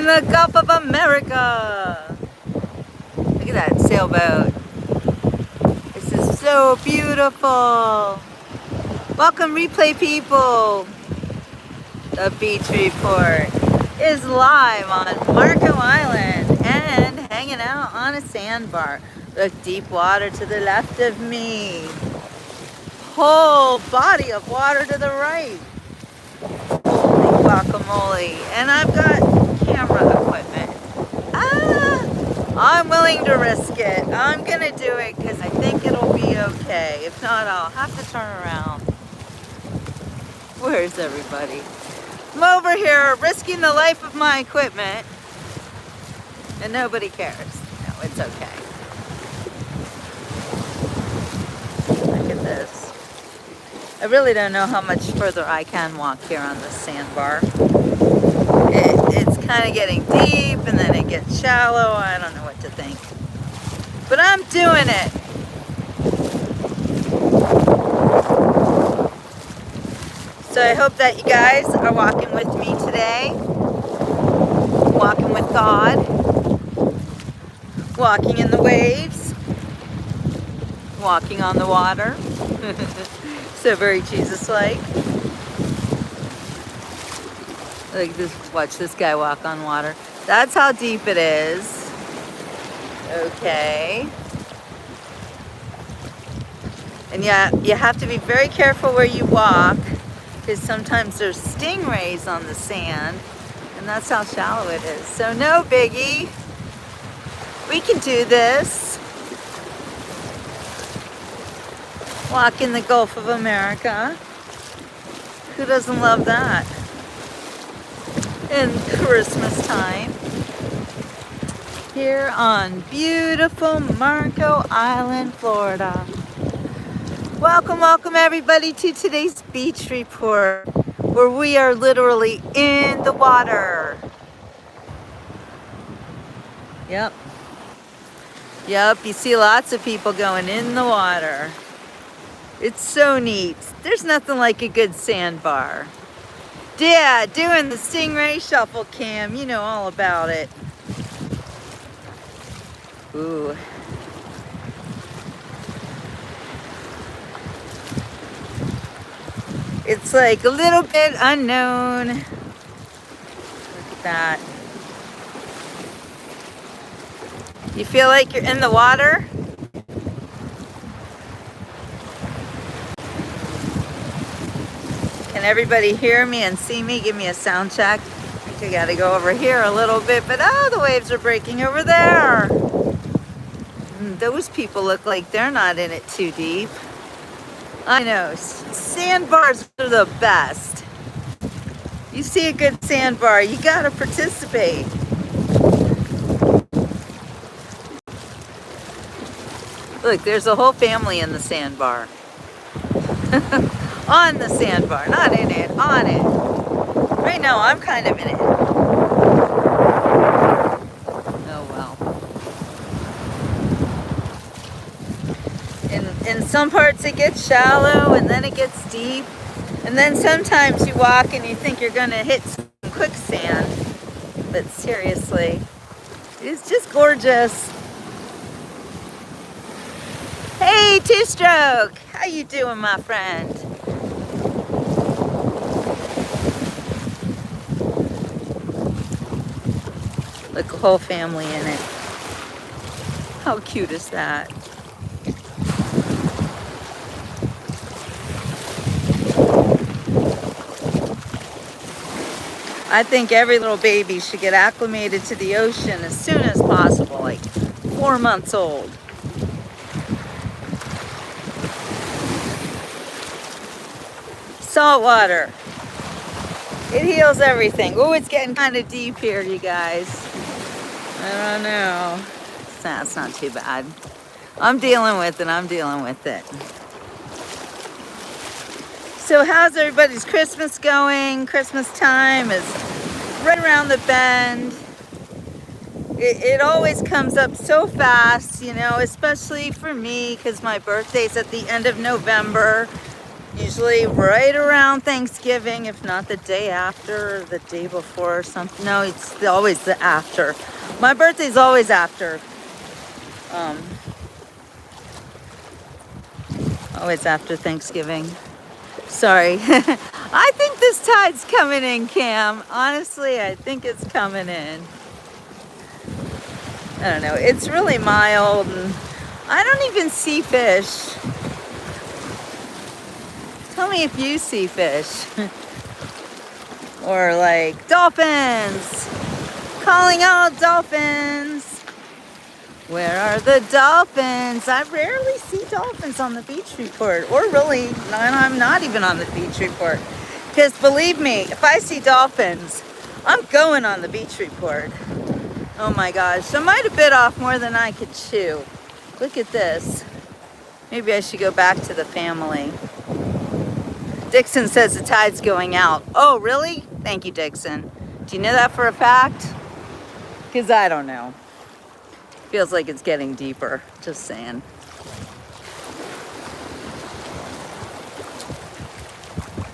the Gulf of America. Look at that sailboat. This is so beautiful. Welcome, replay people. The Beach Report is live on Marco Island and hanging out on a sandbar. Look, deep water to the left of me. Whole body of water to the right. Holy guacamole. And I've got camera equipment. I'm willing to risk it. I'm gonna do it because I think it'll be okay. If not, I'll have to turn around. Where's everybody? I'm over here risking the life of my equipment and nobody cares. No, it's okay. Look at this. I really don't know how much further I can walk here on this sandbar. It's kind of getting deep and then it gets shallow. I don't know what to think. But I'm doing it. So I hope that you guys are walking with me today. Walking with God. Walking in the waves. Walking on the water. So very Jesus-like. Like this, watch this guy walk on water. That's how deep it is. Okay. And yeah, you have to be very careful where you walk because sometimes there's stingrays on the sand and that's how shallow it is. So no biggie. We can do this. Walk in the Gulf of America. Who doesn't love that? In Christmas time. Here on beautiful Marco Island, Florida. Welcome, welcome everybody to today's beach report where we are literally in the water. Yep. Yep, you see lots of people going in the water. It's so neat. There's nothing like a good sandbar. Yeah, doing the stingray shuffle cam. You know all about it. Ooh. It's like a little bit unknown. Look at that. You feel like you're in the water? Can everybody hear me and see me? Give me a sound check. I think I gotta go over here a little bit, but oh, the waves are breaking over there. Those people look like they're not in it too deep. I know, sandbars are the best. You see a good sandbar, you gotta participate. Look, there's a whole family in the sandbar. On the sandbar, not in it, on it. Right now, I'm kind of in it. Oh well. In some parts it gets shallow and then it gets deep. And then sometimes you walk and you think you're gonna hit some quicksand. But seriously, it's just gorgeous. Hey, Two-Stroke, how you doing, my friend? Look, a whole family in it. How cute is that? I think every little baby should get acclimated to the ocean as soon as possible, like 4 months old. Salt water. It heals everything. Oh, it's getting kind of deep here, you guys. I don't know. It's not too bad. I'm dealing with it. I'm dealing with it. So how's everybody's Christmas going? Christmas time is right around the bend. It always comes up so fast, you know, especially for me because my birthday's at the end of November. Usually right around Thanksgiving, if not the day after or the day before or something. No, it's always the after. My birthday's always after. Always after Thanksgiving. Sorry. I think this tide's coming in, Cam. Honestly, I think it's coming in. I don't know. It's really mild and I don't even see fish. Tell me if you see fish. Or like dolphins. Calling all dolphins. Where are the dolphins? I rarely see dolphins on the beach report. Or really, I'm not even on the beach report. Because believe me, if I see dolphins, I'm going on the beach report. Oh my gosh, I might have bit off more than I could chew. Look at this. Maybe I should go back to the family. Dixon says the tide's going out. Oh, really? Thank you, Dixon. Do you know that for a fact? Because I don't know. Feels like it's getting deeper. Just saying.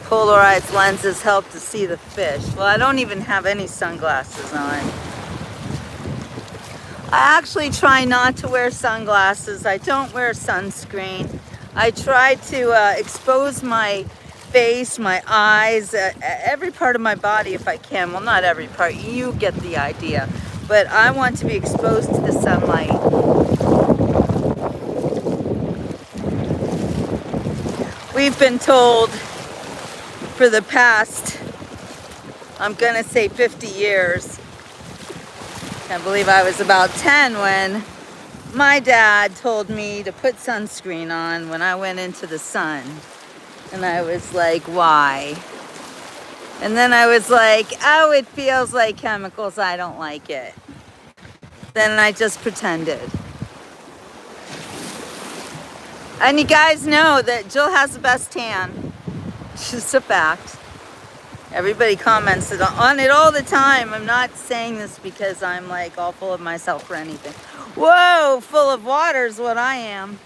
Polarized lenses help to see the fish. Well, I don't even have any sunglasses on. I actually try not to wear sunglasses. I don't wear sunscreen. I try to expose my face, my eyes, every part of my body if I can. Well, not every part. You get the idea. But I want to be exposed to the sunlight. We've been told for the past, I'm gonna say 50 years. I believe I was about 10 when my dad told me to put sunscreen on when I went into the sun. And I was like, why? And then I was like, oh, it feels like chemicals. I don't like it. Then I just pretended. And you guys know that Jill has the best tan. It's just a fact. Everybody comments on it all the time. I'm not saying this because I'm like all full of myself or anything. Whoa, full of water is what I am.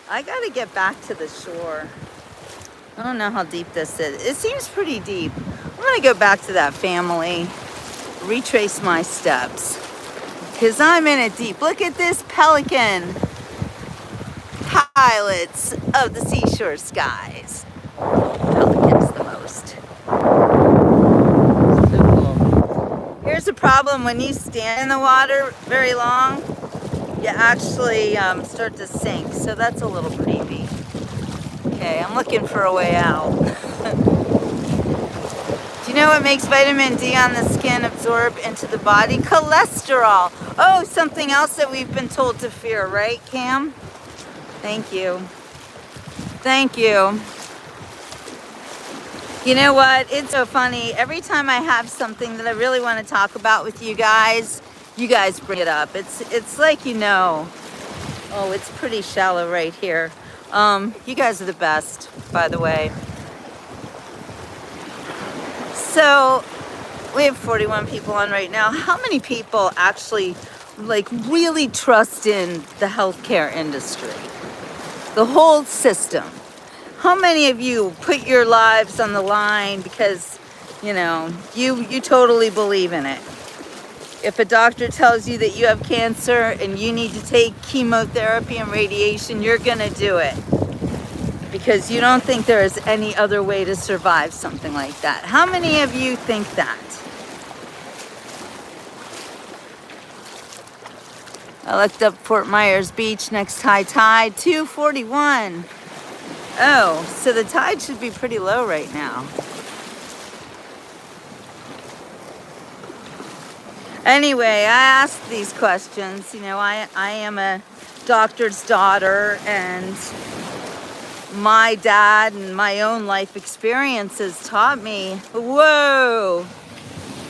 I gotta get back to the shore. I don't know how deep this is. It seems pretty deep. I'm gonna go back to that family, retrace my steps, because I'm in it deep. Look at this pelican. Pilots of the seashore skies. Pelicans the most. So cool. Here's the problem when you stand in the water very long, you actually start to sink. So that's a little creepy. Okay, I'm looking for a way out. Do you know what makes vitamin D on the skin absorb into the body? Cholesterol. Oh, something else that we've been told to fear, right, Cam? Thank you. Thank you. You know what? It's so funny. Every time I have something that I really want to talk about with you guys bring it up. It's like, you know. Oh, it's pretty shallow right here. You guys are the best, by the way. So, we have 41 people on right now. How many people actually, like, really trust in the healthcare industry? The whole system. How many of you put your lives on the line because, you know, you totally believe in it? If a doctor tells you that you have cancer and you need to take chemotherapy and radiation, you're gonna do it. Because you don't think there is any other way to survive something like that. How many of you think that? I looked up Fort Myers Beach, next high tide, 241. Oh, so the tide should be pretty low right now. Anyway, I asked these questions. You know, I am a doctor's daughter, and my dad and my own life experiences taught me, whoa,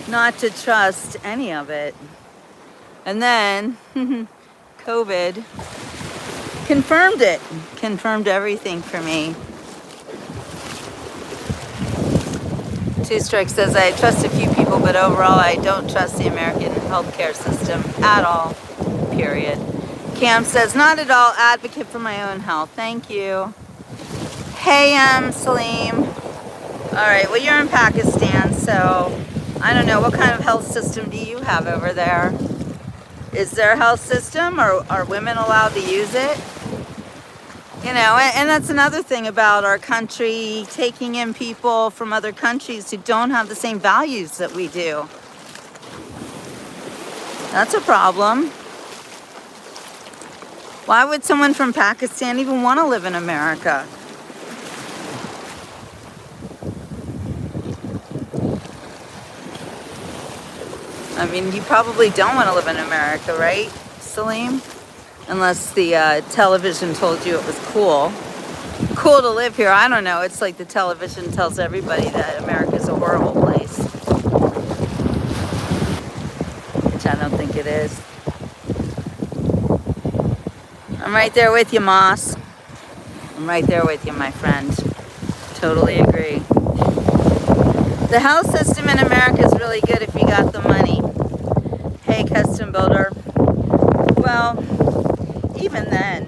not to trust any of it. And then COVID confirmed it, confirmed everything for me. Two Strike says, I trust a few people, but overall I don't trust the American healthcare system at all, period. Cam says, not at all, advocate for my own health. Thank you. Hey, Salim. All right, well, you're in Pakistan, so I don't know, what kind of health system do you have over there? Is there a health system, or are women allowed to use it? You know, and that's another thing about our country, taking in people from other countries who don't have the same values that we do. That's a problem. Why would someone from Pakistan even want to live in America? I mean, you probably don't want to live in America, right, Salim? Unless the television told you it was cool. Cool to live here. I don't know. It's like the television tells everybody that America's a horrible place. Which I don't think it is. I'm right there with you, Moss. I'm right there with you, my friend. Totally agree. The health system in America is really good if you got the money. Hey, custom builder. Well, even then,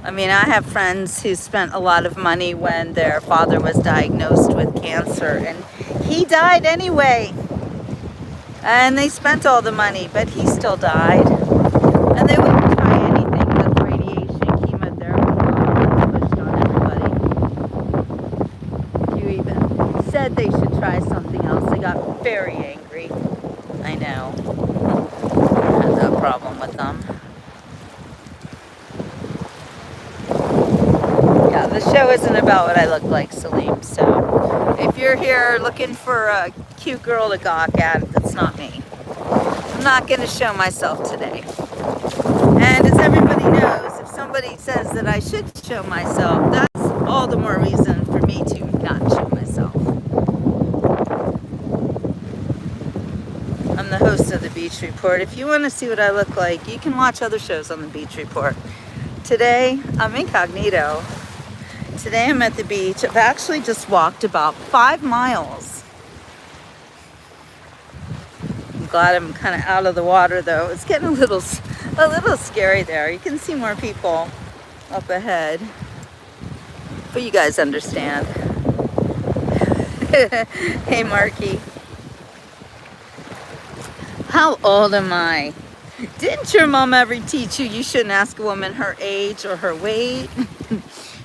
I mean, I have friends who spent a lot of money when their father was diagnosed with cancer, and he died anyway. And they spent all the money, but he still died. And they wouldn't try anything with radiation, chemotherapy, pushed on everybody. You even said they should try something else. They got very angry. I know. I had no problem with them. Yeah, the show isn't about what I look like, Salim. So if you're here looking for a cute girl to gawk at, that's not me. I'm not going to show myself today. And as everybody knows, if somebody says that I should show myself, that's all the more reason for me to not show myself. I'm the host of the Beach Report. If you want to see what I look like, you can watch other shows on the Beach Report. Today, I'm incognito. Today I'm at the beach. I've actually just walked about 5 miles. I'm glad I'm kind of out of the water though. It's getting a little scary there. You can see more people up ahead. But you guys understand. Hey, Marky. How old am I? Didn't your mom ever teach you you shouldn't ask a woman her age or her weight?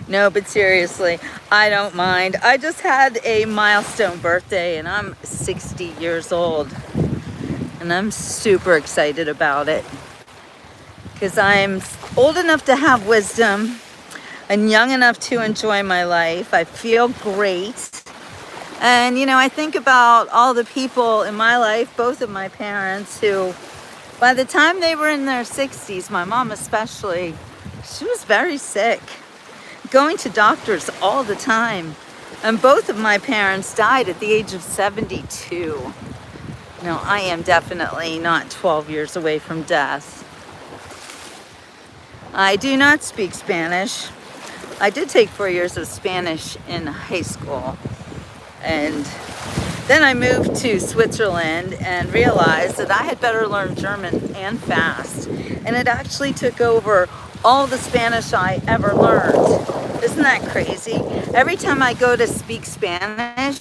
No, but seriously, I don't mind. I just had a milestone birthday and I'm 60 years old. And I'm super excited about it. Because I'm old enough to have wisdom and young enough to enjoy my life. I feel great. And, you know, I think about all the people in my life, both of my parents, who, by the time they were in their 60s, my mom especially, she was very sick, going to doctors all the time. And both of my parents died at the age of 72. No, I am definitely not 12 years away from death. I do not speak Spanish. I did take 4 years of Spanish in high school. And then I moved to Switzerland and realized that I had better learn German and fast. And it actually took over all the Spanish I ever learned. Isn't that crazy? Every time I go to speak Spanish,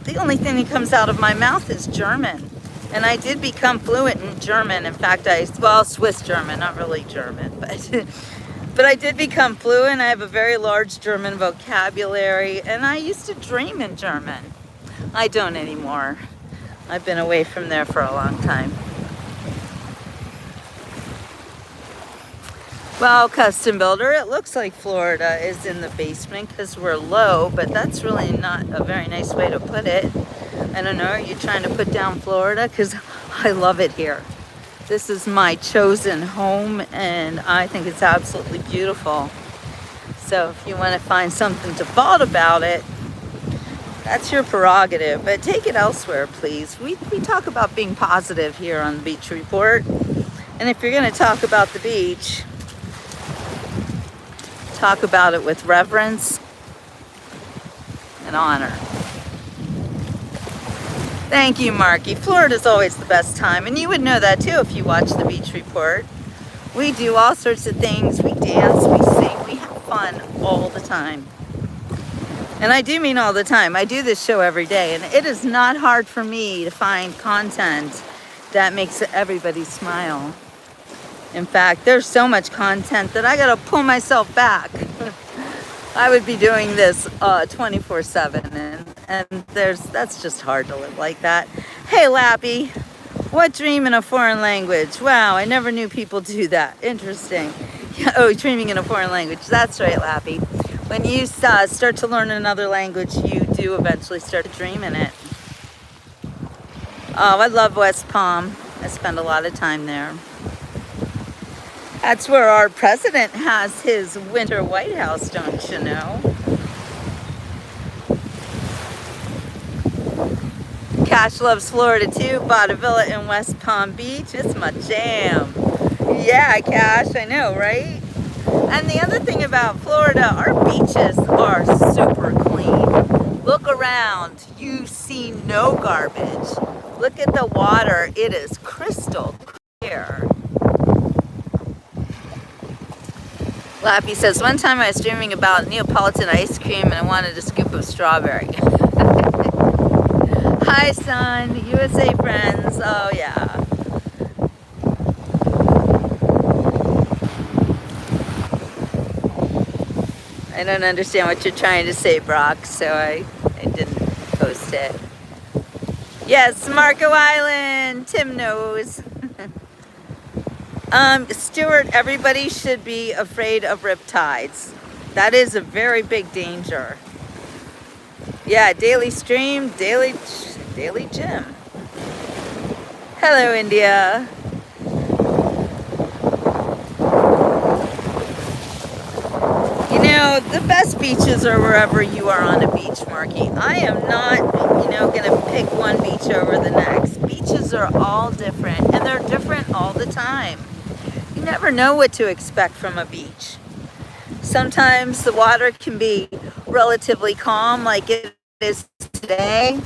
the only thing that comes out of my mouth is German. And I did become fluent in German. In fact, Swiss German, not really German, but I did become fluent. I have a very large German vocabulary, and I used to dream in German. I don't anymore. I've been away from there for a long time. Well, custom builder, it looks like Florida is in the basement because we're low, but that's really not a very nice way to put it. I don't know, are you trying to put down Florida? Because I love it here. This is my chosen home, and I think it's absolutely beautiful. So if you want to find something to fault about it, that's your prerogative, but take it elsewhere, please. We talk about being positive here on the Beach Report. And if you're going to talk about the beach, talk about it with reverence and honor. Thank you, Marky. Florida's always the best time, and you would know that too if you watch the Beach Report. We do all sorts of things. We dance, we sing, we have fun all the time. And I do mean all the time. I do this show every day, and it is not hard for me to find content that makes everybody smile. In fact, there's so much content that I gotta pull myself back. I would be doing this 24/7, and that's just hard to live like that. Hey, Lappy, what dream in a foreign language? Wow, I never knew people do that. Interesting. Yeah, oh, dreaming in a foreign language. That's right, Lappy. When you start to learn another language, you do eventually start to dream in it. Oh, I love West Palm. I spend a lot of time there. That's where our president has his winter White House, don't you know? Cash loves Florida too. Bought a villa in West Palm Beach. It's my jam. Yeah, Cash, I know, right? And the other thing about Florida, our beaches are super clean. Look around. You see no garbage. Look at the water. It is crystal clear. Lappy says, one time I was dreaming about Neapolitan ice cream and I wanted a scoop of strawberry. Hi, son. USA friends. Oh, yeah. I don't understand what you're trying to say, Brock, so I didn't post it. Yes, Marco Island. Tim knows. Stuart, everybody should be afraid of riptides. That is a very big danger. Yeah, daily stream, daily gym. Hello, India. You know, the best beaches are wherever you are on a beach, Marky. I am not, going to pick one beach over the next. Beaches are all different, and they're different all the time. You never know what to expect from a beach. Sometimes the water can be relatively calm, like it is today.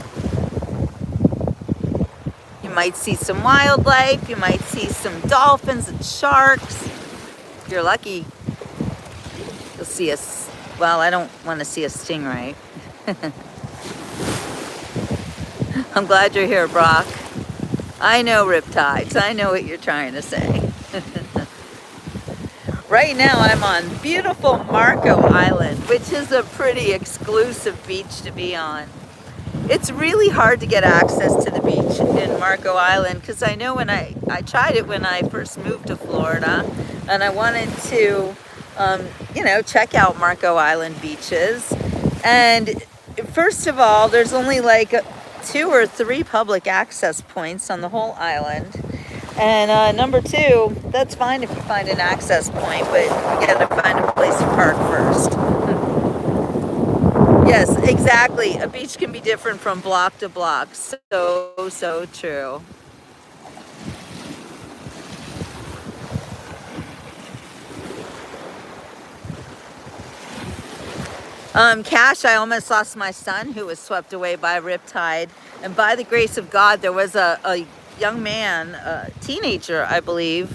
You might see some wildlife. You might see some dolphins and sharks. If you're lucky, you'll see well, I don't want to see a stingray. I'm glad you're here, Brock. I know riptides. I know what you're trying to say. Right now I'm on beautiful Marco Island, which is a pretty exclusive beach to be on. It's really hard to get access to the beach in Marco Island because I know when I tried it when I first moved to Florida, and I wanted to check out Marco Island beaches. And first of all, there's only like 2 or 3 public access points on the whole island. And number 2, that's fine if you find an access point, but you gotta find a place to park first. Yes, exactly. A beach can be different from block to block. So true. Cash, I almost lost my son who was swept away by a riptide. And by the grace of God, there was a young man, a teenager, I believe,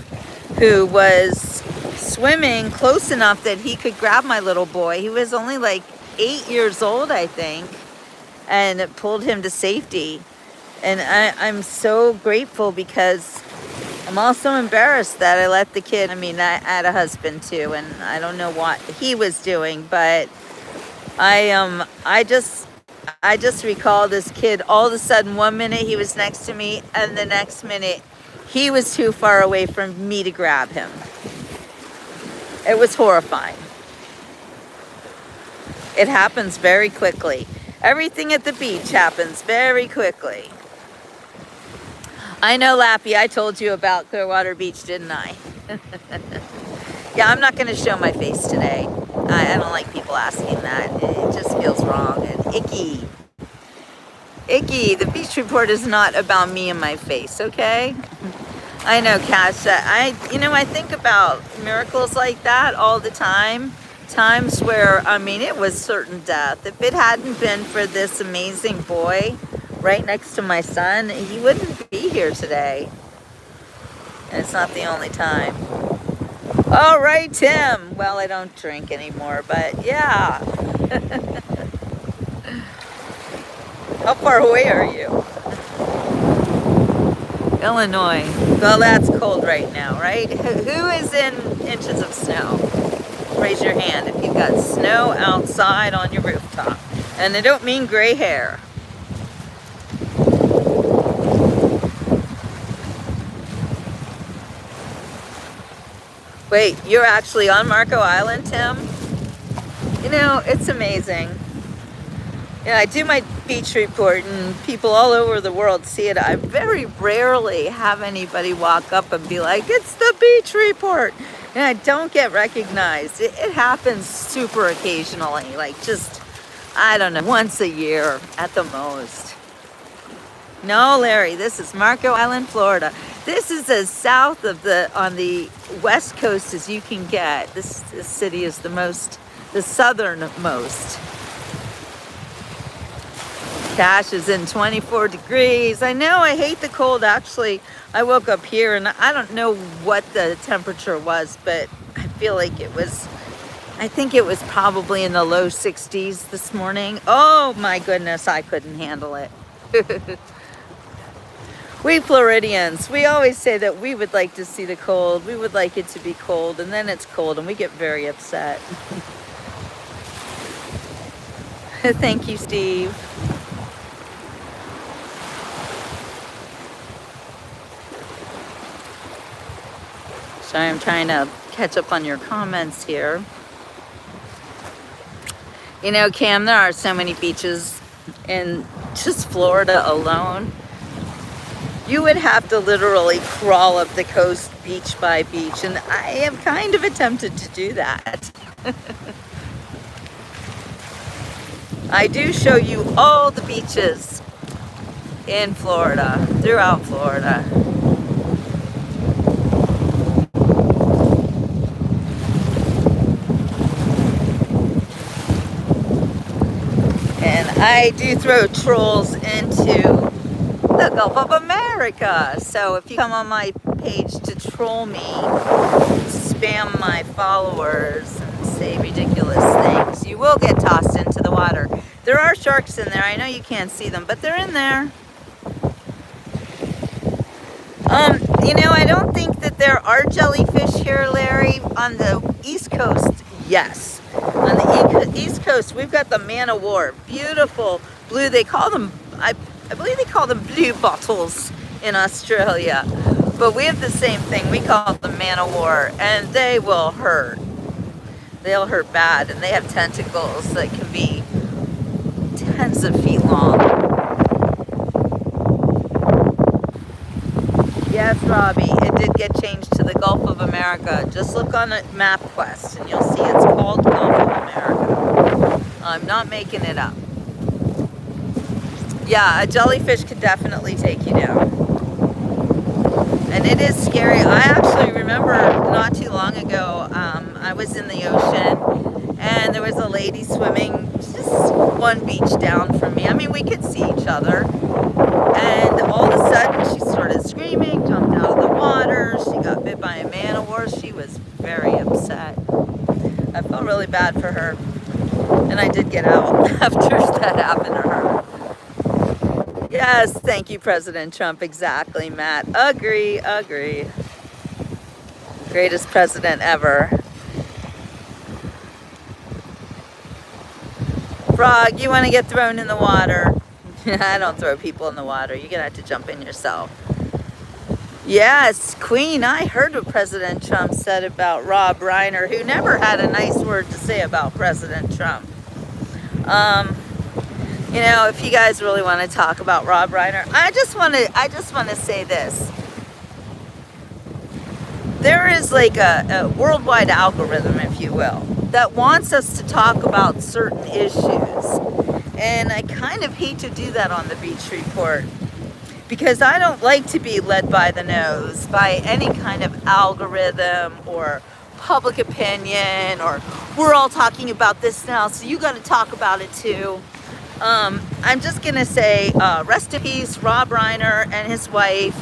who was swimming close enough that he could grab my little boy. He was only like 8 years old, I think, and it pulled him to safety. And I'm so grateful because I'm also embarrassed that I let the kid, I had a husband too, and I don't know what he was doing, but I just recall this kid, all of a sudden, one minute he was next to me, and the next minute he was too far away from me to grab him. It was horrifying. It happens very quickly. Everything at the beach happens very quickly. I know, Lappy, I told you about Clearwater Beach, didn't I? Yeah, I'm not going to show my face today. I don't like people asking that. It just feels wrong and icky. Icky. The beach report is not about me and my face, okay? I know, Cash. I think about miracles like that all the time. Times where, it was certain death. If it hadn't been for this amazing boy right next to my son, he wouldn't be here today. And it's not the only time. All right, Tim. Well, I don't drink anymore, but yeah. How far away are you? Illinois. Well, that's cold right now, right? Who is in inches of snow? Raise your hand if you've got snow outside on your rooftop. And I don't mean gray hair. Wait, you're actually on Marco Island, Tim? You know, it's amazing. Yeah, I do my beach report and people all over the world see it. I very rarely have anybody walk up and be like, it's the beach report. And I don't get recognized. It happens super occasionally, like just, I don't know, once a year at the most. No, Larry, this is Marco Island, Florida. This is as south of on the west coast as you can get. This city is the southernmost. Cash is in 24 degrees. I know, I hate the cold. Actually, I woke up here and I don't know what the temperature was, but I feel like I think it was probably in the low 60s this morning. Oh my goodness, I couldn't handle it. We Floridians, we always say that we would like to see the cold. We would like it to be cold, and then it's cold and we get very upset. Thank you, Steve. Sorry, I'm trying to catch up on your comments here. You know, Cam, there are so many beaches in just Florida alone. You would have to literally crawl up the coast beach by beach, and I have kind of attempted to do that. I do show you all the beaches in Florida, throughout Florida. And I do throw trolls into the Gulf of America. So if you come on my page to troll me, spam my followers, and say ridiculous things, you will get tossed into the water. There are sharks in there. I know you can't see them, but they're in there. You know, I don't think that there are jellyfish here, Larry. On the East Coast, yes. On the East Coast, we've got the man o' war. Beautiful blue. They call them, I believe they call them blue bottles in Australia. But we have the same thing. We call them man o' war, and they will hurt. They'll hurt bad, and they have tentacles that can be tens of feet long. Yes, Robbie, it did get changed to the Gulf of America. Just look on a MapQuest and you'll see it's called Gulf of America. I'm not making it up. Yeah, a jellyfish could definitely take you down. And it is scary. I actually remember not too long ago, I was in the ocean and there was a lady swimming just one beach down from me. I mean, we could see each other. And all of a sudden she started screaming, jumped out of the water. She got bit by a man o' war. She was very upset. I felt really bad for her. And I did get out after that happened to her. Yes, thank you, President Trump. Exactly, Matt. Agree. Greatest president ever. Frog, you want to get thrown in the water? I don't throw people in the water. You're going to have to jump in yourself. Yes, Queen, I heard what President Trump said about Rob Reiner, who never had a nice word to say about President Trump. You know, if you guys really want to talk about Rob Reiner, I just want to say this. There is like a worldwide algorithm, if you will, that wants us to talk about certain issues. And I kind of hate to do that on the Beach Report because I don't like to be led by the nose by any kind of algorithm or public opinion or we're all talking about this now, so you got to talk about it too. I'm just going to say rest in peace, Rob Reiner and his wife,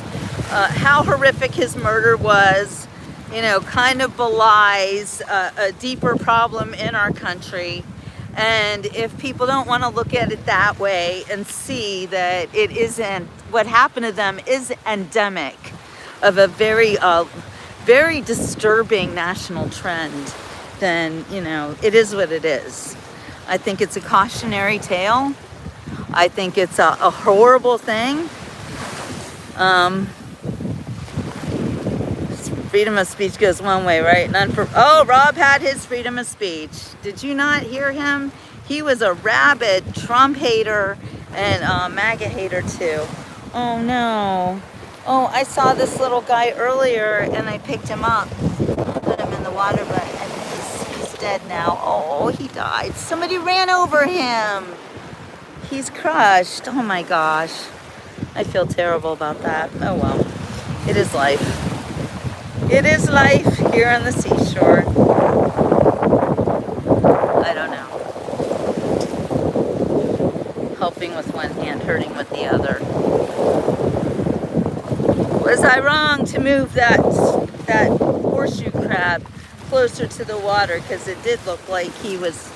how horrific his murder was. you know, kind of belies a deeper problem in our country. And if people don't want to look at it that way and see that it isn't, what happened to them is endemic of a very, very disturbing national trend, then, you know, it is what it is. I think it's a cautionary tale. I think it's a horrible thing. Freedom of speech goes one way, right? None for, oh, Rob had his freedom of speech. Did you not hear him? He was a rabid Trump hater and MAGA hater too. Oh no. Oh, I saw this little guy earlier and I picked him up. Put him in the water, but I think he's dead now. Oh, he died. Somebody ran over him. He's crushed. Oh my gosh. I feel terrible about that. Oh well. It is life. It is life here on the seashore. I don't know. Helping with one hand, hurting with the other. Was I wrong to move that horseshoe crab closer to the water? Because it did look like he was,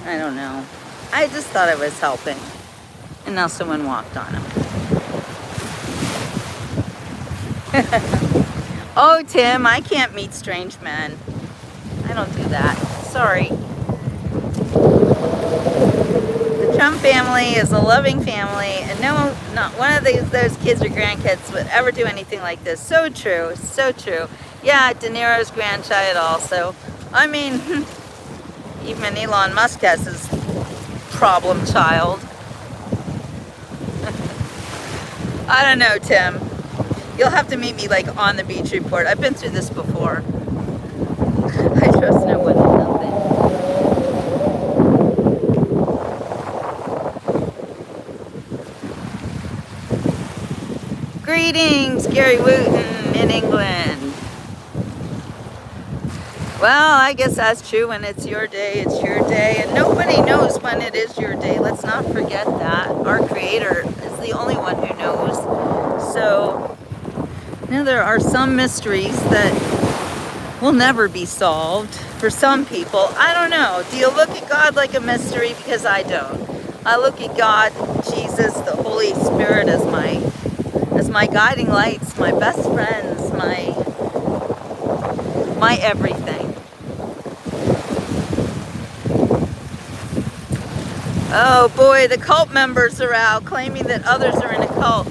I don't know. I just thought I was helping. And now someone walked on him. Oh, Tim, I can't meet strange men. I don't do that. Sorry. The Trump family is a loving family, and no, not one of those kids or grandkids would ever do anything like this. So true, so true. Yeah, De Niro's grandchild also. I mean, even Elon Musk has his problem child. I don't know, Tim. You'll have to meet me like on the beach report. I've been through this before. I trust no one and nothing. Greetings, Gary Wooten in England. Well, I guess that's true. When it's your day, it's your day. And nobody knows when it is your day. Let's not forget that. Our Creator is the only one who knows. So, you know, there are some mysteries that will never be solved for some people. I don't know. Do you look at God like a mystery? Because I don't. I look at God, Jesus, the Holy Spirit as my guiding lights, my best friends, my everything. Oh boy, the cult members are out claiming that others are in a cult.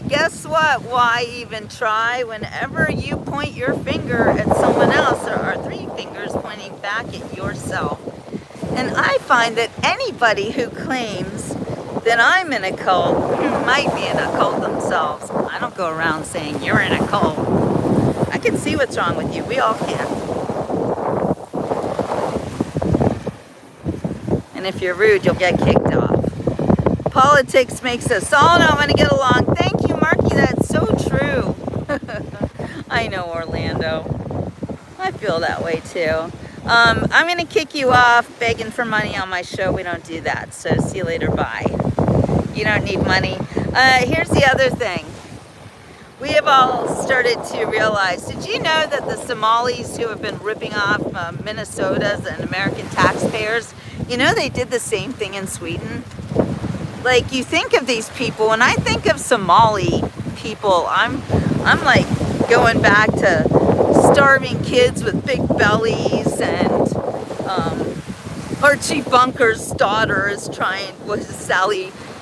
Guess what? Why even try? Whenever you point your finger at someone else, there are three fingers pointing back at yourself. And I find that anybody who claims that I'm in a cult might be in a cult themselves. I don't go around saying you're in a cult. I can see what's wrong with you. We all can. And if you're rude, you'll get kicked off. Politics makes us all not want to get along. Thank you, Marky. That's so true. I know, Orlando. I feel that way too. I'm going to kick you off begging for money on my show. We don't do that. So see you later. Bye. You don't need money. Here's the other thing. We have all started to realize, did you know that the Somalis who have been ripping off Minnesota's and American taxpayers, you know they did the same thing in Sweden? Like, you think of these people, when I think of Somali people, I'm like going back to starving kids with big bellies, and Archie Bunker's daughter is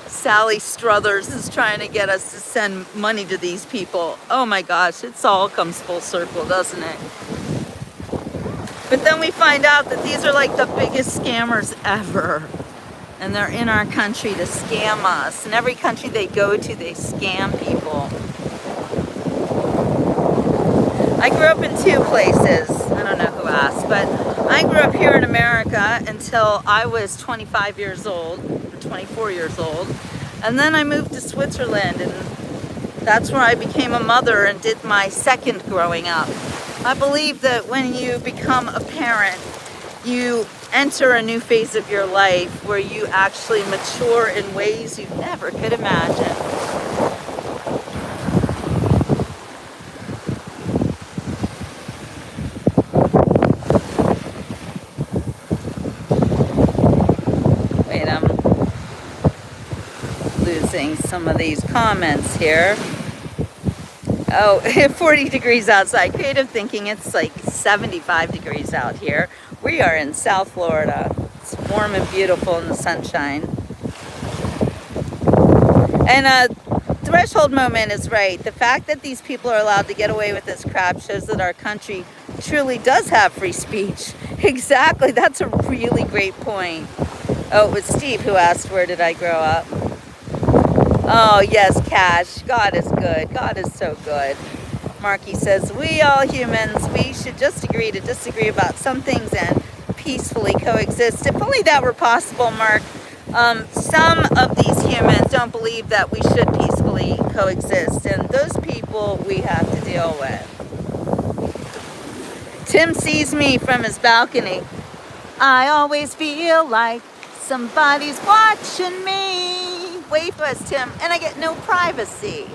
Sally Struthers is trying to get us to send money to these people. Oh my gosh, it all comes full circle, doesn't it? But then we find out that these are like the biggest scammers ever. And they're in our country to scam us. And every country they go to, they scam people. I grew up in two places. I don't know who asked, but I grew up here in America until I was 25 years old, or 24 years old. And then I moved to Switzerland, and that's where I became a mother and did my second growing up. I believe that when you become a parent, you enter a new phase of your life where you actually mature in ways you never could imagine. reading some of these comments here. Oh, 40 degrees outside. Creative thinking, it's like 75 degrees out here. We are in South Florida. It's warm and beautiful in the sunshine. And Threshold Moment is right. The fact that these people are allowed to get away with this crap shows that our country truly does have free speech. Exactly. That's a really great point. Oh, it was Steve who asked, where did I grow up? Oh, yes, Cash. God is good. God is so good. Marky says, we all humans, we should just agree to disagree about some things and peacefully coexist. If only that were possible, Mark. Some of these humans don't believe that we should peacefully coexist, and those people we have to deal with. Tim sees me from his balcony. I always feel like somebody's watching me. Wait for us, Tim, and I get no privacy.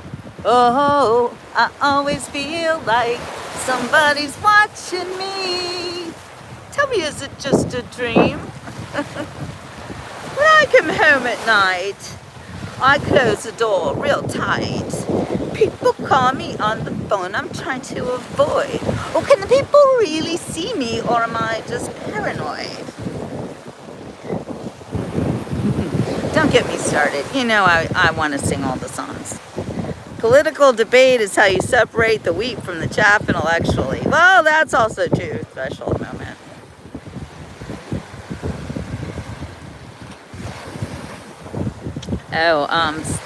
Oh, I always feel like somebody's watching me. Tell me, is it just a dream? When I come home at night, I close the door real tight. People call me on the phone I'm trying to avoid. Oh, can the people really see me, or am I just paranoid? Don't get me started. You know I want to sing all the songs. Political debate is how you separate the wheat from the chaff intellectually. Well, that's also true. Threshold Moment. Oh,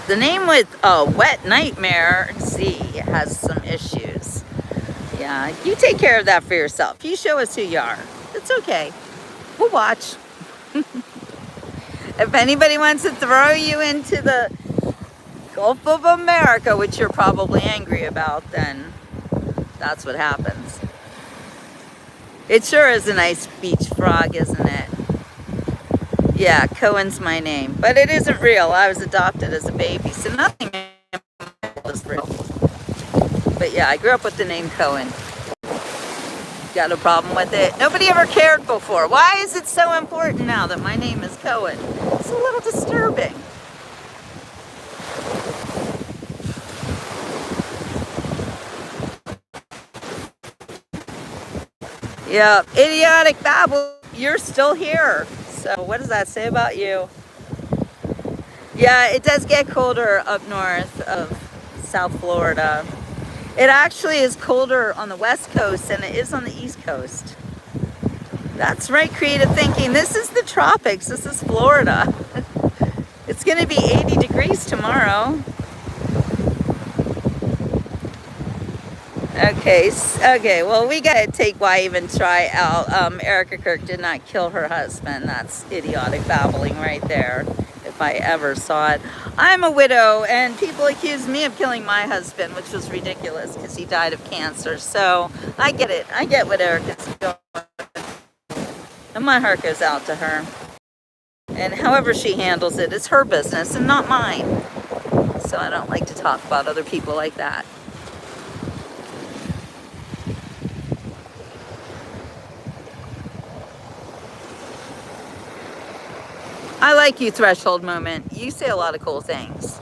the name with Wet Nightmare Z has some issues. Yeah, you take care of that for yourself. You show us who you are. It's okay. We'll watch. If anybody wants to throw you into the Gulf of America, which you're probably angry about, then that's what happens. It sure is a nice beach frog, isn't it? Yeah, Cohen's my name, but it isn't real. I was adopted as a baby, so nothing is real. But yeah, I grew up with the name Cohen. Got a problem with it? Nobody ever cared before. Why is it so important now that my name is Cohen? It's a little disturbing. Yeah, idiotic babble. You're still here. So what does that say about you? Yeah, it does get colder up north of South Florida. It actually is colder on the west coast than it is on the east coast. That's right, creative thinking. This is the tropics. This is Florida. It's going to be 80 degrees tomorrow. Okay, well, we got to take why even try out. Erica Kirk did not kill her husband. That's idiotic babbling right there, if I ever saw it. I'm a widow, and people accuse me of killing my husband, which was ridiculous because he died of cancer. So I get it. I get what Erica's doing. And my heart goes out to her. And however she handles it is her business and not mine. So I don't like to talk about other people like that. I like you, Threshold Moment. You say a lot of cool things.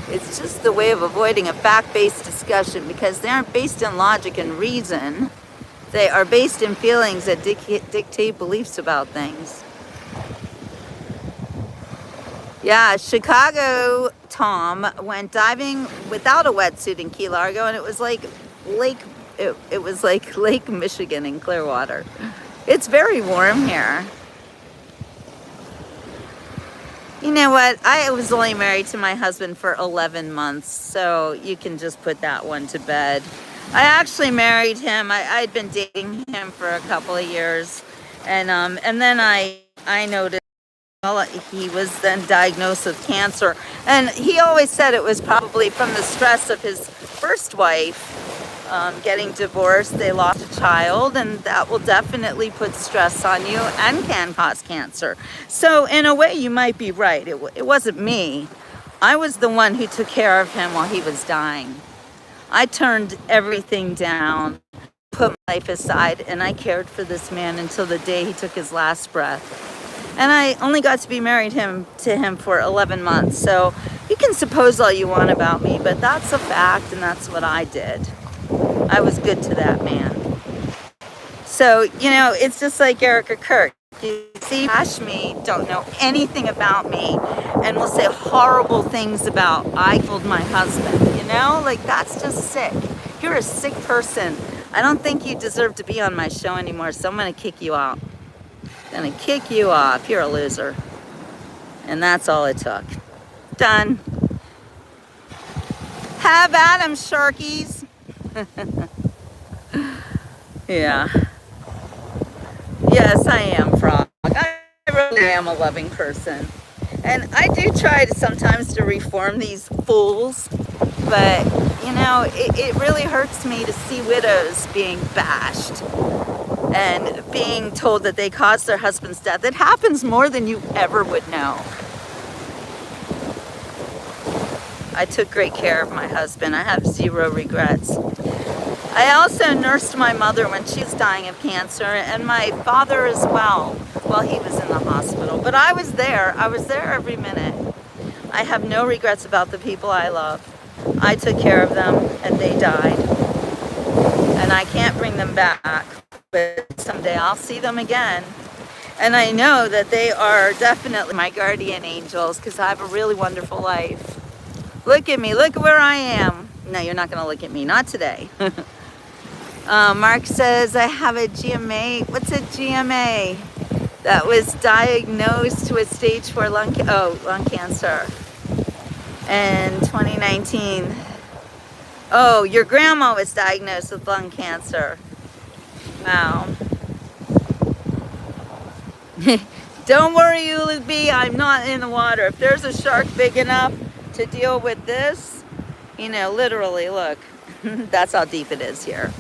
It's just the way of avoiding a fact-based discussion because they aren't based in logic and reason. They are based in feelings that dictate beliefs about things. Yeah, Chicago Tom went diving without a wetsuit in Key Largo, and it was like Lake Michigan in Clearwater. It's very warm here. You know what? I was only married to my husband for 11 months, so you can just put that one to bed. I actually married him. I'd been dating him for a couple of years, and then I noticed, well, he was then diagnosed with cancer, and he always said it was probably from the stress of his first wife getting divorced. They lost a child, and that will definitely put stress on you and can cause cancer. So in a way, you might be right. It wasn't me. I was the one who took care of him while he was dying. I turned everything down, put my life aside, and I cared for this man until the day he took his last breath. And I only got to be married to him for 11 months. So You can suppose all you want about me, but that's a fact, and that's what I did. I was good to that man. So, you know, it's just like Erica Kirk. You see, bash me, don't know anything about me, and will say horrible things about I killed my husband, you know? Like, that's just sick. You're a sick person. I don't think you deserve to be on my show anymore, so I'm gonna kick you out. I'm gonna kick you off. You're a loser. And that's all it took. Done. Have at 'em, sharkies. Yeah. Yes, I am, Frog. I really am a loving person. And I do try to sometimes to reform these fools. But, you know, it really hurts me to see widows being bashed and being told that they caused their husband's death. It happens more than you ever would know. I took great care of my husband. I have zero regrets. I also nursed my mother when she was dying of cancer, and my father as well while he was in the hospital. But I was there. I was there every minute. I have no regrets about the people I love. I took care of them, and they died. And I can't bring them back, but someday I'll see them again. And I know that they are definitely my guardian angels because I have a really wonderful life. Look at me. Look where I am. No, you're not going to look at me. Not today. Mark says, I have a GMA. What's a GMA? That was diagnosed with stage 4 lung cancer in 2019. Oh, your grandma was diagnosed with lung cancer. Wow. Don't worry, Ulubi, I'm not in the water. If there's a shark big enough to deal with this, you know, literally, look, that's how deep it is here.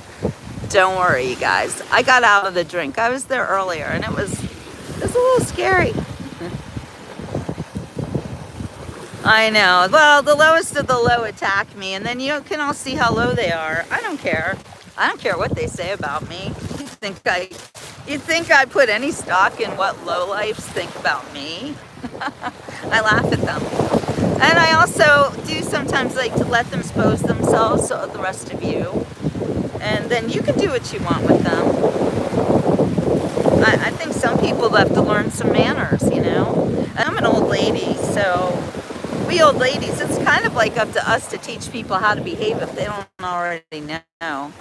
Don't worry, you guys. I got out of the drink. I was there earlier, and it was a little scary. I know. Well, the lowest of the low attack me, and then you can all see how low they are. I don't care. I don't care what they say about me. You think I put any stock in what lowlifes think about me? I laugh at them. And I also do sometimes like to let them expose themselves so the rest of you. And then you can do what you want with them. I think some people have to learn some manners, you know. And I'm an old lady, so we old ladies, it's kind of like up to us to teach people how to behave if they don't already know.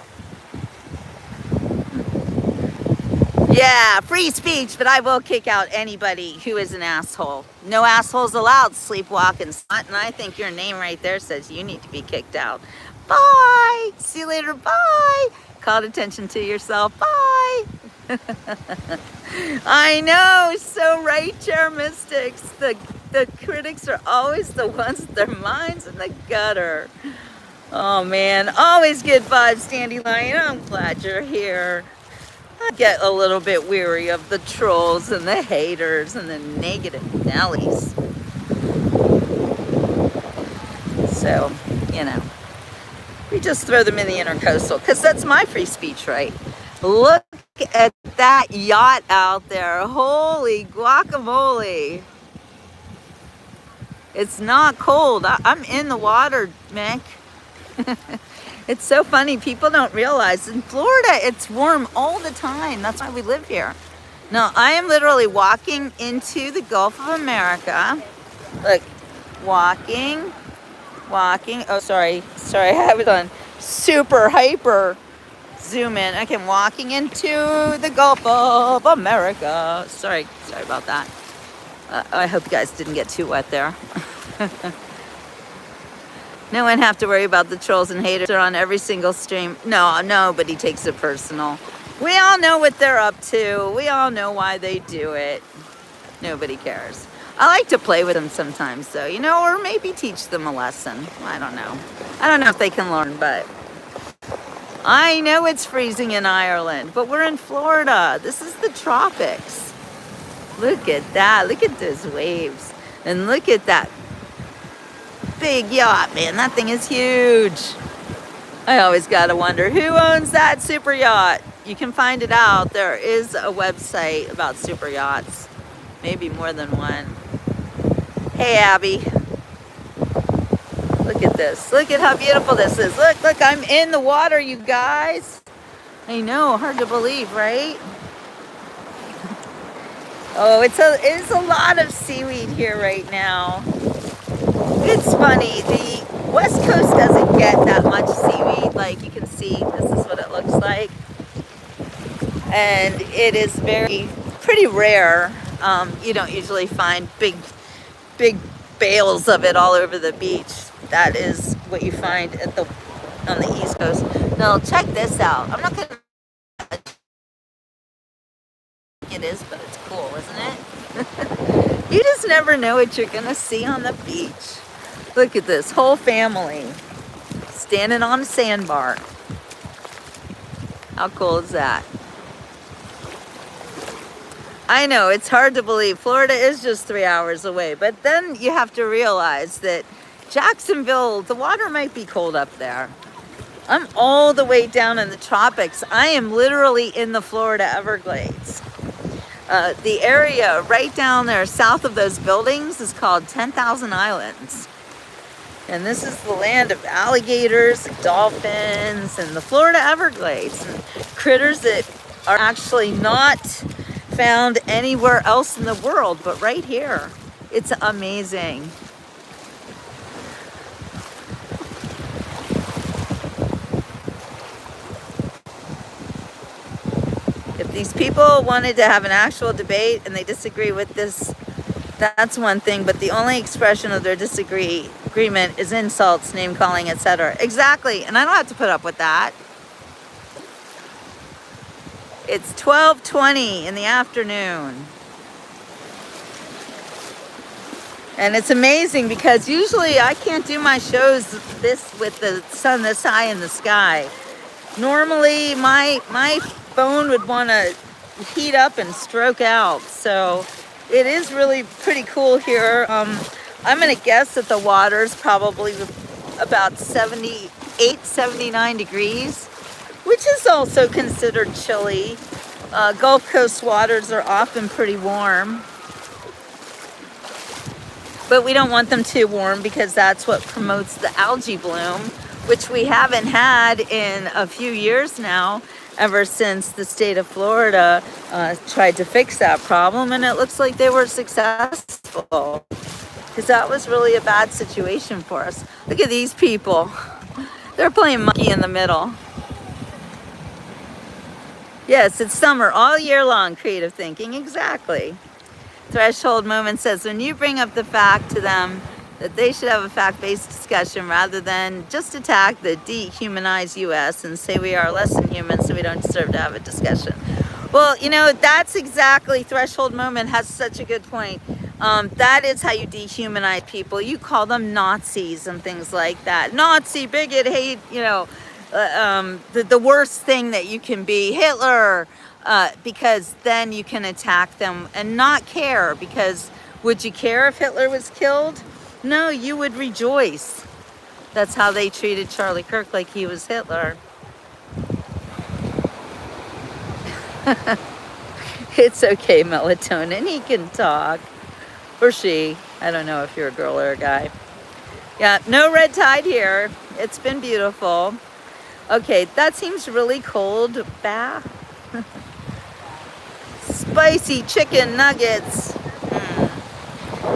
Yeah, free speech, but I will kick out anybody who is an asshole. No assholes allowed, sleepwalking slut, and I think your name right there says you need to be kicked out. Bye! See you later, bye! Called attention to yourself, bye! I know, so right, Chair Mystics. The critics are always the ones with their minds in the gutter. Oh man, always good vibes, Dandelion. I'm glad you're here. I get a little bit weary of the trolls and the haters and the negative Nellies. So, you know, we just throw them in the intercoastal because that's my free speech right. Look at that yacht out there. Holy guacamole. It's not cold. I'm in the water, Mick. It's so funny. People don't realize in Florida, it's warm all the time. That's why we live here. Now, I am literally walking into the Gulf of America. Look, walking. Oh, sorry, I was on super hyper zoom in. Okay, I'm walking into the Gulf of America. Sorry about that. I hope you guys didn't get too wet there. No one have to worry about the trolls and haters. They're on every single stream. No, nobody takes it personal. We all know what they're up to. We all know why they do it. Nobody cares. I like to play with them sometimes, though, you know, or maybe teach them a lesson. I don't know. I don't know if they can learn, but I know it's freezing in Ireland, but we're in Florida. This is the tropics. Look at that. Look at those waves. And look at that big yacht, man. That thing is huge. I always gotta wonder who owns that super yacht. You can find it out. There is a website about super yachts, maybe more than one. Hey, Abby. Look at this. Look at how beautiful this is. Look, look, I'm in the water, you guys. I know, hard to believe, right? Oh, it's a lot of seaweed here right now. It's funny, the West Coast doesn't get that much seaweed. Like you can see, this is what it looks like. And it is pretty rare. You don't usually find big bales of it all over the beach. That is what you find on the East Coast. Now check this out. I'm not gonna. It is, but it's cool, isn't it? You just never know what you're gonna see on the beach. Look at this whole family standing on a sandbar. How cool is that? I know, it's hard to believe. Florida is just 3 hours away, but then you have to realize that Jacksonville, the water might be cold up there. I'm all the way down in the tropics. I am literally in the Florida Everglades. The area right down there south of those buildings is called 10,000 Islands. And this is the land of alligators, and dolphins, and the Florida Everglades. And critters that are actually not found anywhere else in the world, but right here. It's amazing. If these people wanted to have an actual debate and they disagree with this, that's one thing, but the only expression of their disagreement is insults, name calling, etc. Exactly, and I don't have to put up with that. It's 12:20 in the afternoon. And it's amazing because usually I can't do my shows with the sun this high in the sky. Normally my phone would want to heat up and stroke out. So it is really pretty cool here. I'm going to guess that the water's probably about 78, 79 degrees. Which is also considered chilly. Gulf Coast waters are often pretty warm. But we don't want them too warm because that's what promotes the algae bloom, which we haven't had in a few years now, ever since the state of Florida tried to fix that problem. And it looks like they were successful because that was really a bad situation for us. Look at these people. They're playing monkey in the middle. Yes, it's summer all year long, creative thinking, exactly. Threshold Moment says, when you bring up the fact to them that they should have a fact-based discussion rather than just attack the dehumanized U.S. and say we are less than human, so we don't deserve to have a discussion. Well, you know, that's exactly, Threshold Moment has such a good point. That is how you dehumanize people. You call them Nazis and things like that. Nazi, bigot, hate, you know, the worst thing that you can be, Hitler, because then you can attack them and not care, because would you care if Hitler was killed? No, you would rejoice. That's how they treated Charlie Kirk, like he was Hitler. It's okay, Melatonin, he can talk. Or she, I don't know if you're a girl or a guy. Yeah, no red tide here. It's been beautiful. Okay, that seems really cold. Bah. Spicy chicken nuggets.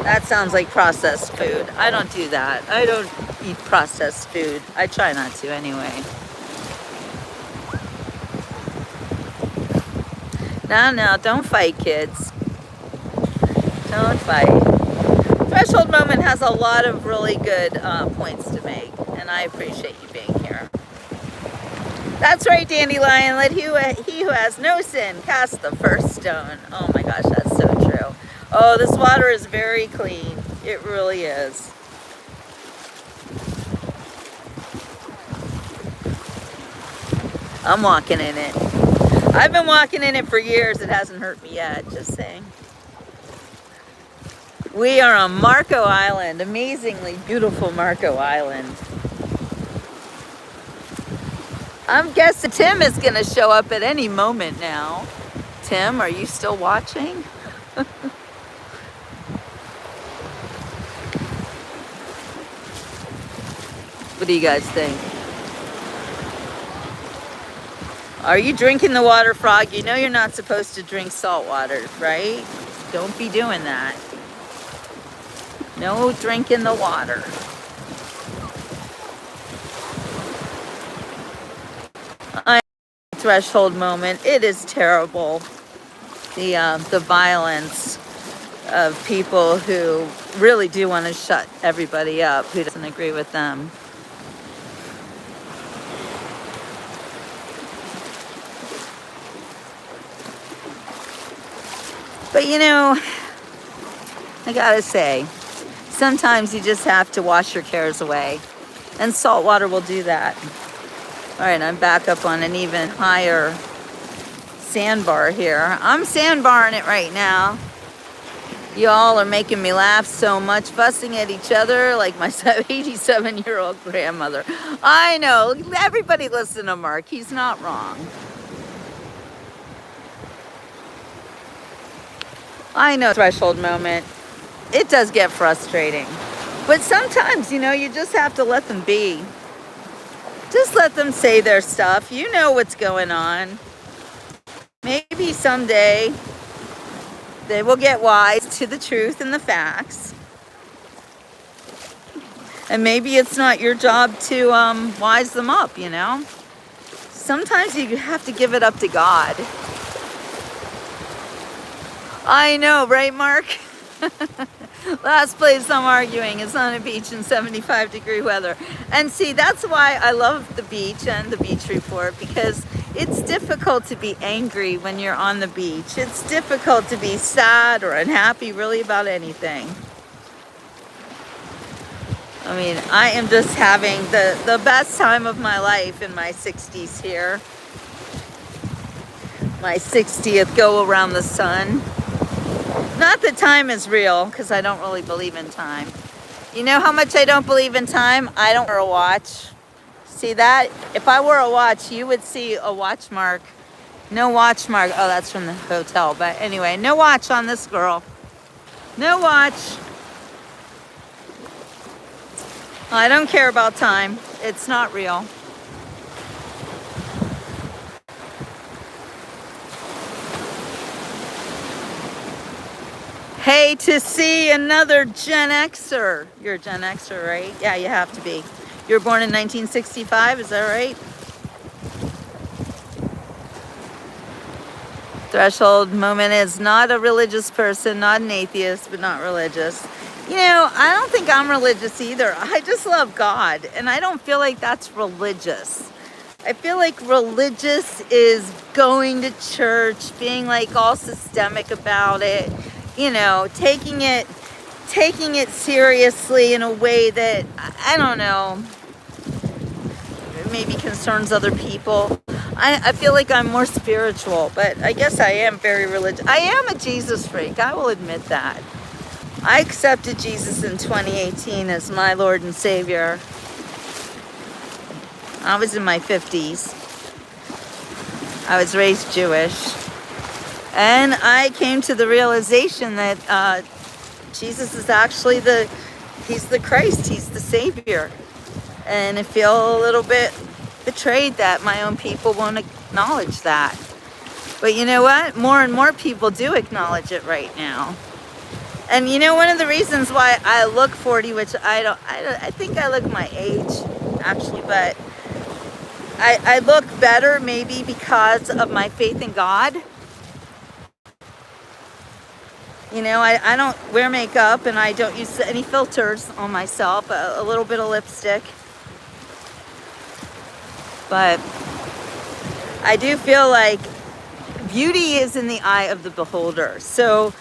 That sounds like processed food. I don't do that. I don't eat processed food. I try not to anyway. No, don't fight, kids. Don't fight. Threshold Moment has a lot of really good points to make, and I appreciate you being here. That's right, Dandelion. Let he who has no sin cast the first stone. Oh my gosh, that's so true. Oh, this water is very clean. It really is. I'm walking in it. I've been walking in it for years. It hasn't hurt me yet, just saying. We are on Marco Island, amazingly beautiful Marco Island. I'm guessing Tim is going to show up at any moment now. Tim, are you still watching? What do you guys think? Are you drinking the water, Frog? You know you're not supposed to drink salt water, right? Don't be doing that. No drinking the water. Threshold moment. It is terrible. The violence of people who really do want to shut everybody up who doesn't agree with them. But you know, I gotta say, sometimes you just have to wash your cares away, and salt water will do that. All right, I'm back up on an even higher sandbar here. I'm sandbarring it right now. Y'all are making me laugh so much, fussing at each other like my 87-year-old grandmother. I know, everybody listen to Mark, he's not wrong. I know, threshold moment. It does get frustrating. But sometimes, you know, you just have to let them be. Just let them say their stuff. You know what's going on. Maybe someday they will get wise to the truth and the facts. And maybe it's not your job to wise them up, you know. Sometimes you have to give it up to God. I know, right, Mark? Last place I'm arguing is on a beach in 75-degree weather. And see, that's why I love the beach and the beach report, because it's difficult to be angry when you're on the beach. It's difficult to be sad or unhappy really about anything. I mean, I am just having the best time of my life in my 60s here. My 60th go around the sun. Not that time is real, because I don't really believe in time. You know how much I don't believe in time? I don't wear a watch. See that? If I wore a watch, you would see a watch mark. No watch mark. Oh, that's from the hotel. But anyway, no watch on this girl. No watch. I don't care about time. It's not real. Hey, to see another Gen Xer. You're a Gen Xer, right? Yeah, you have to be. You were born in 1965, is that right? Threshold moment is not a religious person, not an atheist, but not religious. You know, I don't think I'm religious either. I just love God, and I don't feel like that's religious. I feel like religious is going to church, being like all systemic about it. You know, taking it seriously in a way that, I don't know, maybe concerns other people. I feel like I'm more spiritual, but I guess I am very religious. I am a Jesus freak, I will admit that. I accepted Jesus in 2018 as my Lord and Savior. I was in my 50s. I was raised Jewish. And I came to the realization that Jesus is actually he's the Christ, he's the Savior. And I feel a little bit betrayed that my own people won't acknowledge that. But you know what? More and more people do acknowledge it right now. And you know, one of the reasons why I look 40, which I think I look my age, actually, but I look better maybe because of my faith in God. You know, I don't wear makeup and I don't use any filters on myself, a little bit of lipstick. But I do feel like beauty is in the eye of the beholder. So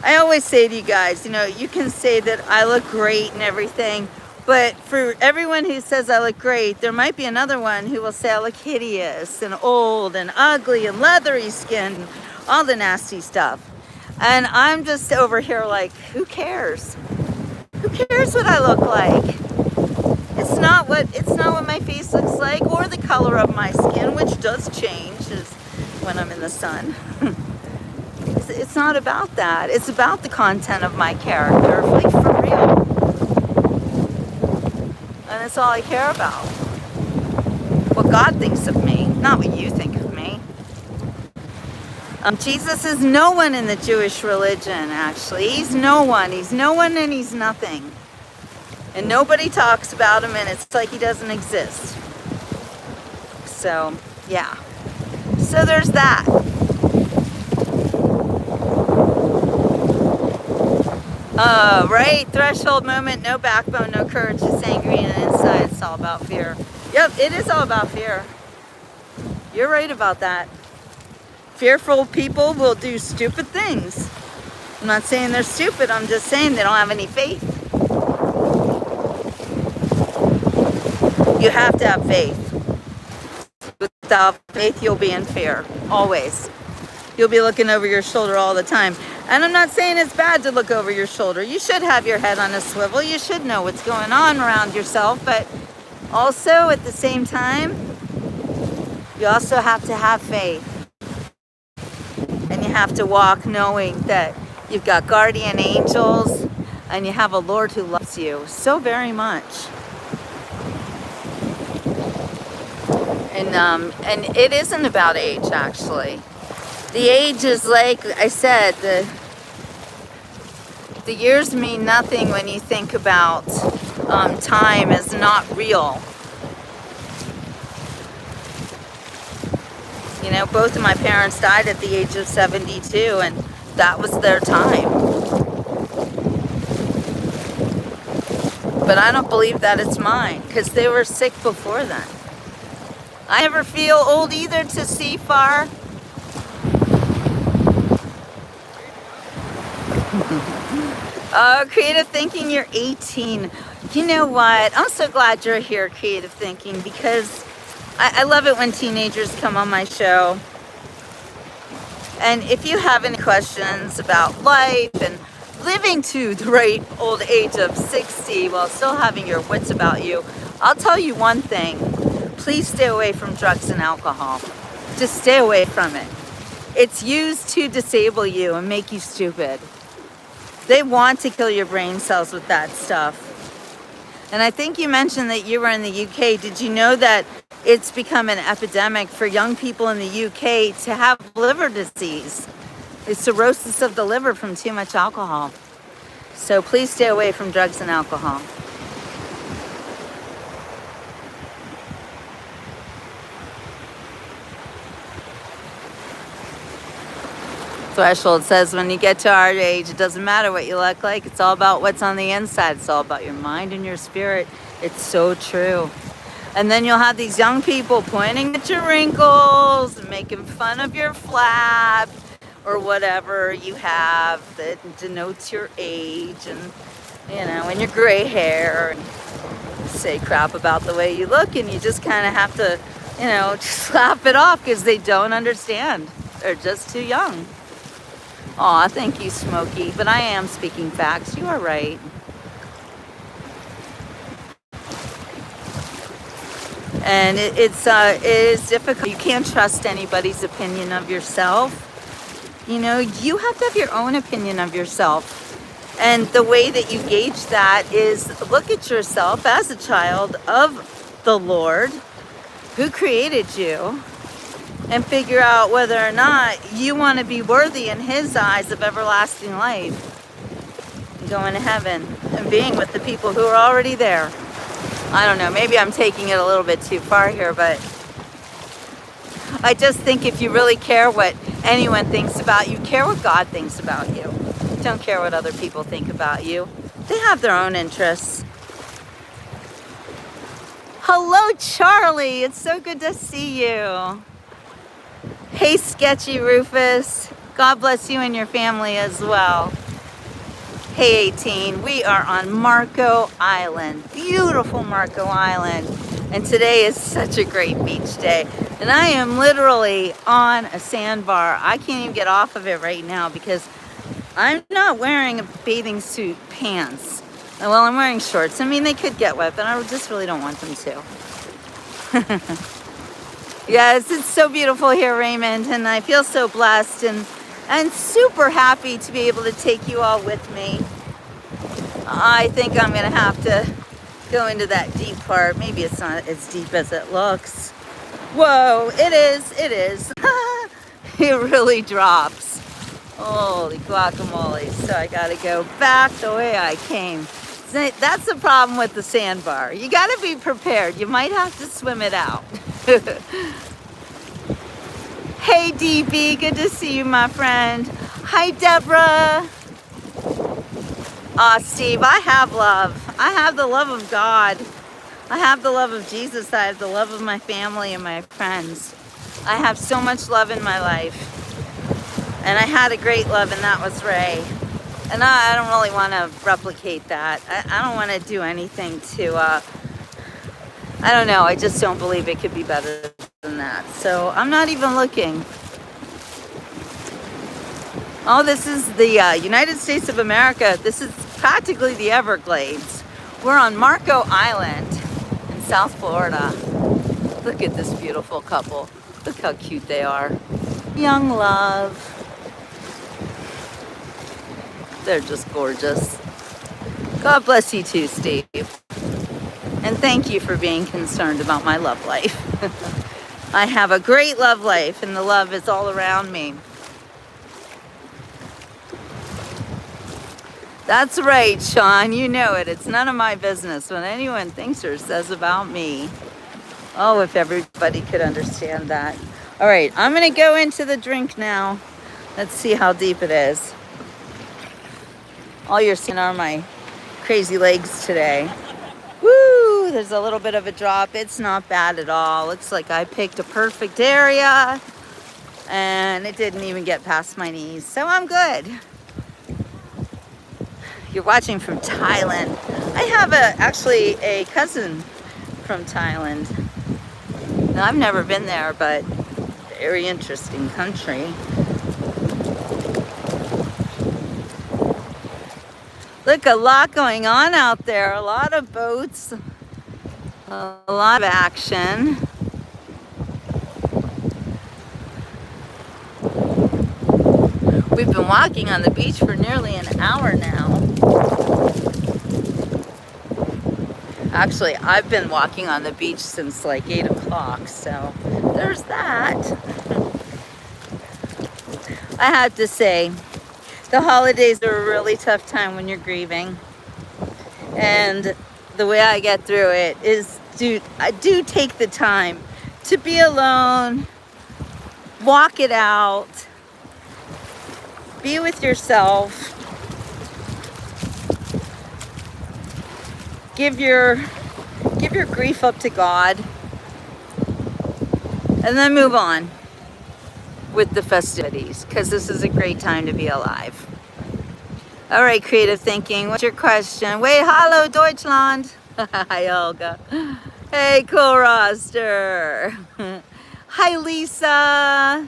I always say to you guys, you know, you can say that I look great and everything, but for everyone who says I look great, there might be another one who will say I look hideous and old and ugly and leathery skin, all the nasty stuff. And I'm just over here like, who cares? Who cares what I look like? It's not what my face looks like, or the color of my skin, which does change when I'm in the sun. It's not about that. It's about the content of my character, like for real. And That's all I care about. What God thinks of me, not what you think of me. Jesus is no one in the Jewish religion, actually. He's no one. He's no one and he's nothing. And nobody talks about him, and it's like he doesn't exist. So, yeah. So there's that. Right? Threshold moment, no backbone, no courage, just angry and inside. It's all about fear. Yep, it is all about fear. You're right about that. Fearful people will do stupid things. I'm not saying they're stupid, I'm just saying they don't have any faith. You have to have faith. Without faith, you'll be in fear, always. You'll be looking over your shoulder all the time. And I'm not saying it's bad to look over your shoulder. You should have your head on a swivel. You should know what's going on around yourself. But also, at the same time, you also have to have faith. And you have to walk knowing that you've got guardian angels and you have a Lord who loves you so very much. And it isn't about age, actually. The age is, like I said, the years mean nothing when you think about time as not real. You know, both of my parents died at the age of 72, and that was their time. But I don't believe that it's mine, because they were sick before then. I never feel old either to see far. Creative thinking, you're 18. You know what? I'm so glad you're here, creative thinking, because I love it when teenagers come on my show. And if you have any questions about life and living to the right old age of 60 while still having your wits about you, I'll tell you one thing. Please stay away from drugs and alcohol. Just stay away from it. It's used to disable you and make you stupid. They want to kill your brain cells with that stuff. And I think you mentioned that you were in the UK. Did you know that it's become an epidemic for young people in the UK to have liver disease? It's cirrhosis of the liver from too much alcohol. So please stay away from drugs and alcohol. Threshold says when you get to our age, it doesn't matter what you look like. It's all about what's on the inside. It's all about your mind and your spirit. It's so true. And then you'll have these young people pointing at your wrinkles and making fun of your flab or whatever you have that denotes your age, and you know, and your gray hair, and say crap about the way you look, and you just kind of have to, you know, just laugh it off because they don't understand. They're just too young. Aw, thank you, Smokey. But I am speaking facts. You are right. And it is difficult. You can't trust anybody's opinion of yourself. You know, you have to have your own opinion of yourself. And the way that you gauge that is look at yourself as a child of the Lord who created you, and figure out whether or not you want to be worthy in his eyes of everlasting life, going to heaven and being with the people who are already there. I don't know, maybe I'm taking it a little bit too far here, but I just think if you really care what anyone thinks about you, care what God thinks about you. Don't care what other people think about you. They have their own interests. Hello, Charlie. It's so good to see you. Hey, Sketchy Rufus. God bless you and your family as well. Hey, 18. We are on Marco Island. Beautiful Marco Island. And today is such a great beach day. And I am literally on a sandbar. I can't even get off of it right now because I'm not wearing a bathing suit pants. Well, I'm wearing shorts. I mean, they could get wet, but I just really don't want them to. Yes, it's so beautiful here, Raymond, and I feel so blessed and super happy to be able to take you all with me. I think I'm going to have to go into that deep part. Maybe it's not as deep as it looks. Whoa, it is, it is. It really drops. Holy guacamole. So I gotta go back the way I came. That's the problem with the sandbar. You gotta be prepared. You might have to swim it out. Hey DB, good to see you, my friend. Hi Deborah. Steve, I have love. I have the love of God. I have the love of Jesus. I have the love of my family and my friends. I have so much love in my life. And I had a great love, and that was Ray. And I don't really want to replicate that. I don't want to do anything to, I don't know. I just don't believe it could be better than that. So I'm not even looking. Oh, this is the United States of America. This is practically the Everglades. We're on Marco Island in South Florida. Look at this beautiful couple. Look how cute they are. Young love. They're just gorgeous. God bless you too, Steve. And thank you for being concerned about my love life. I have a great love life, and the love is all around me. That's right, Sean. You know it. It's none of my business what anyone thinks or says about me. Oh, if everybody could understand that. All right, I'm going to go into the drink now. Let's see how deep it is. All you're seeing are my crazy legs today. Woo! There's a little bit of a drop. It's not bad at all. Looks like I picked a perfect area. And it didn't even get past my knees. So I'm good. You're watching from Thailand. I have actually a cousin from Thailand. Now, I've never been there, but very interesting country. Look, a lot going on out there. A lot of boats, a lot of action. We've been walking on the beach for nearly an hour now. Actually, I've been walking on the beach since like 8 o'clock, so there's that. I have to say, the holidays are a really tough time when you're grieving. And the way I get through it is I do take the time to be alone, walk it out, be with yourself, give your grief up to God, and then move on with the festivities, because this is a great time to be alive. All right, creative thinking, what's your question? Wait, hello, Deutschland. Hi, Olga. Hey, cool roster. Hi, Lisa.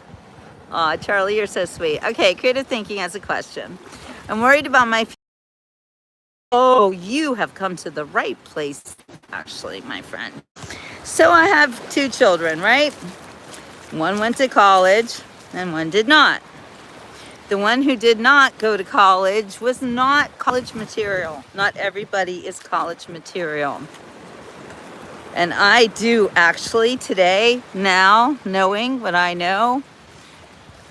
Aw, Charlie, you're so sweet. Okay, creative thinking has a question. I'm worried about my future. Oh, you have come to the right place, actually, my friend. So I have 2 children, right? One went to college and one did not. The one who did not go to college was not college material. Not everybody is college material. And I do actually today, now, knowing what I know,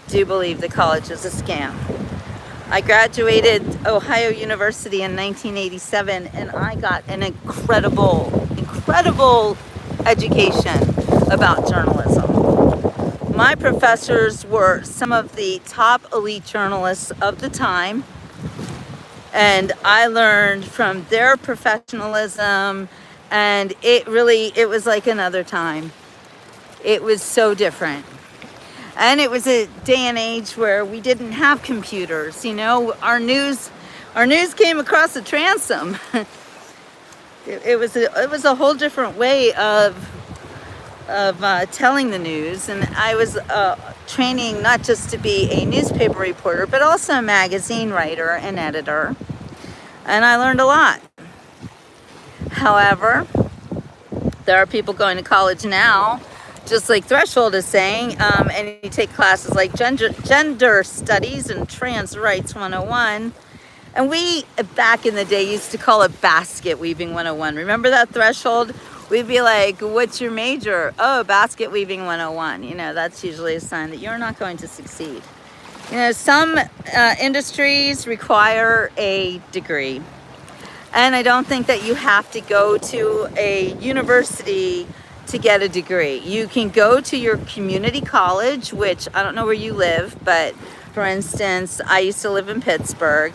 do believe the college is a scam. I graduated Ohio University in 1987, and I got an incredible education about journalism. My professors were some of the top elite journalists of the time, and I learned from their professionalism, and it was like another time. It was so different. And it was a day and age where we didn't have computers. You know, our news came across a transom. It was a whole different way of telling the news. And I was training not just to be a newspaper reporter, but also a magazine writer and editor. And I learned a lot. However, there are people going to college now, just like Threshold is saying, and you take classes like gender studies and trans rights 101, And we, back in the day, used to call it basket weaving 101. Remember that threshold? We'd be like, what's your major? Oh, basket weaving 101. You know, that's usually a sign that you're not going to succeed. You know, some industries require a degree. And I don't think that you have to go to a university to get a degree. You can go to your community college, which I don't know where you live, but for instance, I used to live in Pittsburgh,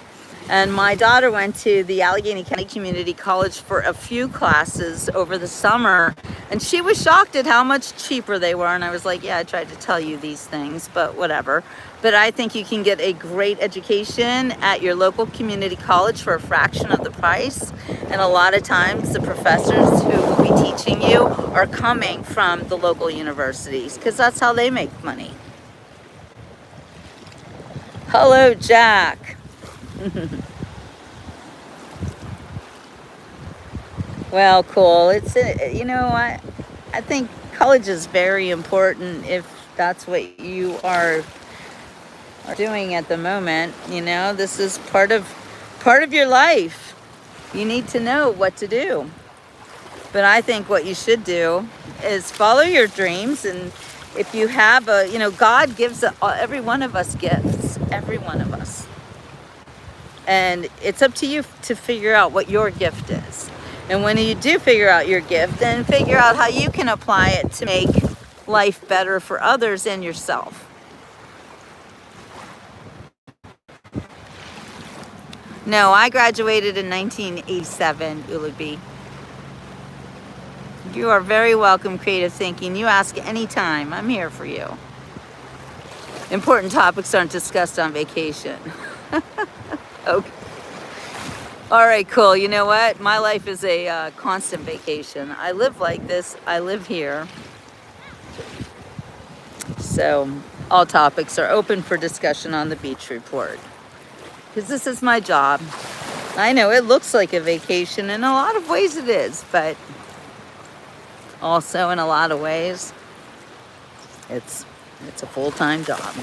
and my daughter went to the Allegheny County Community College for a few classes over the summer, and she was shocked at how much cheaper they were. And I was like, yeah, I tried to tell you these things, but whatever. But I think you can get a great education at your local community college for a fraction of the price. And a lot of times the professors who will be teaching you are coming from the local universities, because that's how they make money. Hello, Jack. Well, cool. It's, you know, I think college is very important if that's what you are doing at the moment. You know, this is part of your life. You need to know what to do. But I think what you should do is follow your dreams. And if you have a, you know, God gives every one of us gifts, every one of us. And it's up to you to figure out what your gift is. And when you do figure out your gift, then figure out how you can apply it to make life better for others and yourself. No, I graduated in 1987, Ulubi. You are very welcome, Creative Thinking. You ask anytime. I'm here for you. Important topics aren't discussed on vacation. Okay. All right, cool. You know what? My life is a constant vacation. I live like this. I live here. So all topics are open for discussion on the Beach Report, because this is my job. I know it looks like a vacation. In a lot of ways it is, but also in a lot of ways it's a full-time job.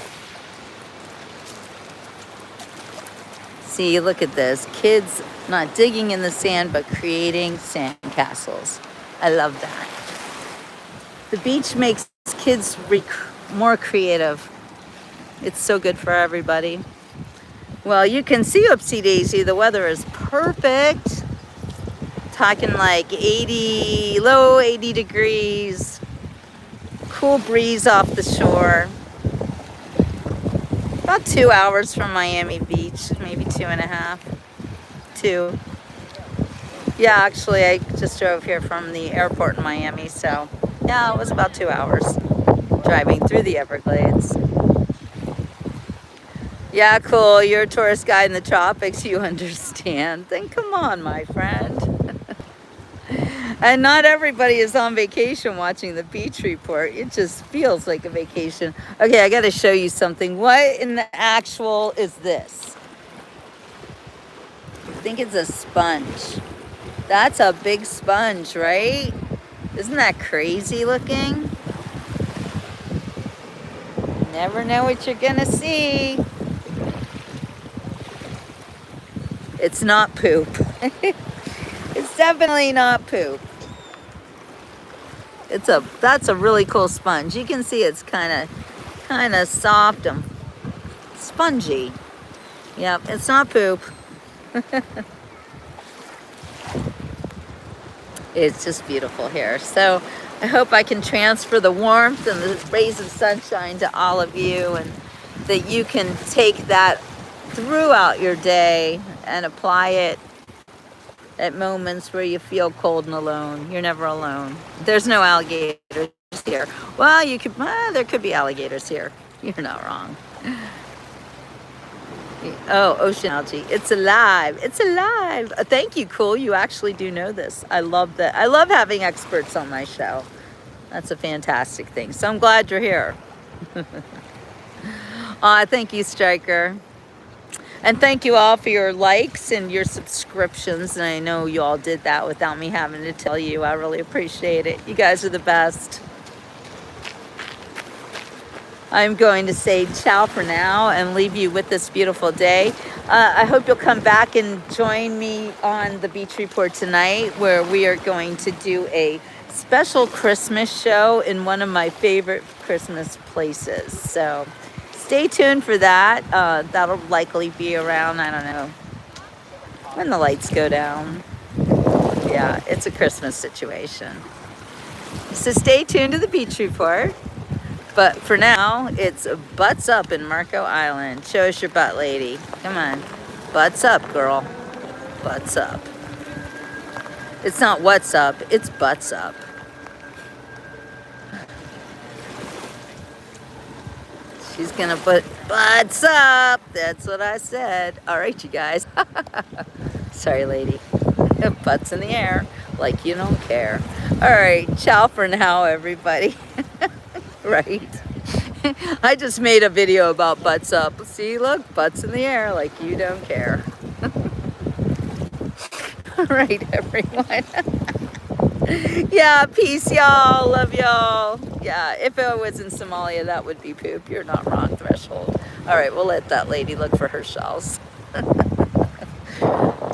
See, look at this. Kids not digging in the sand, but creating sand castles. I love that. The beach makes kids more creative. It's so good for everybody. Well, you can see Oopsie Daisy. The weather is perfect. Talking like 80, low 80 degrees. Cool breeze off the shore. About 2 hours from Miami Beach, maybe 2.5. 2. Yeah, actually, I just drove here from the airport in Miami, so yeah, it was about 2 hours driving through the Everglades. Yeah, cool. You're a tourist guide in the tropics. You understand. Then come on, my friend. And not everybody is on vacation watching the Beach Report. It just feels like a vacation. Okay, I got to show you something. What in the actual is this? I think it's a sponge. That's a big sponge, right? Isn't that crazy looking? Never know what you're going to see. It's not poop. It's definitely not poop. That's a really cool sponge. You can see it's kind of soft and spongy. Yep, it's not poop. It's just beautiful here. So I hope I can transfer the warmth and the rays of sunshine to all of you, and that you can take that throughout your day and apply it at moments where you feel cold and alone. You're never alone. There's no alligators here. Well, there could be alligators here. You're not wrong. Oh, ocean algae. It's alive. It's alive. Thank you, cool. You actually do know this. I love that. I love having experts on my show. That's a fantastic thing. So I'm glad you're here. Thank you, Striker. And thank you all for your likes and your subscriptions. And I know you all did that without me having to tell you. I really appreciate it. You guys are the best. I'm going to say ciao for now and leave you with this beautiful day. I hope you'll come back and join me on the Beach Report tonight, where we are going to do a special Christmas show in one of my favorite Christmas places. So stay tuned for that. That'll likely be around, I don't know, when the lights go down. Yeah, it's a Christmas situation. So stay tuned to the Beach Report. But for now, it's butts up in Marco Island. Show us your butt, lady. Come on. Butts up, girl. Butts up. It's not what's up, it's butts up. She's gonna put butts up. That's what I said. All right, you guys. Sorry, lady. Butts in the air like you don't care. All right, ciao for now, everybody. Right. I just made a video about butts up. See, look, butts in the air like you don't care. All right, everyone. Yeah, peace, y'all. Love y'all. Yeah, if I was in Somalia, that would be poop. You're not wrong, Threshold. All right, we'll let that lady look for her shells.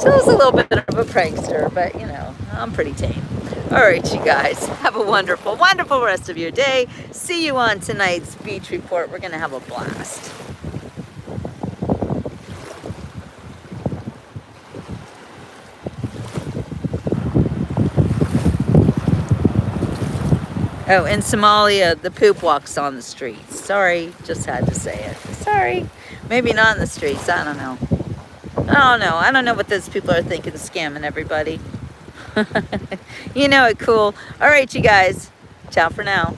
Jill's a little bit of a prankster, but, you know, I'm pretty tame. All right, you guys, have a wonderful, wonderful rest of your day. See you on tonight's Beach Report. We're going to have a blast. Oh, in Somalia, the poop walks on the streets. Sorry, just had to say it. Sorry. Maybe not in the streets. I don't know. I don't know what those people are thinking, scamming everybody. You know it, cool. All right, you guys. Ciao for now.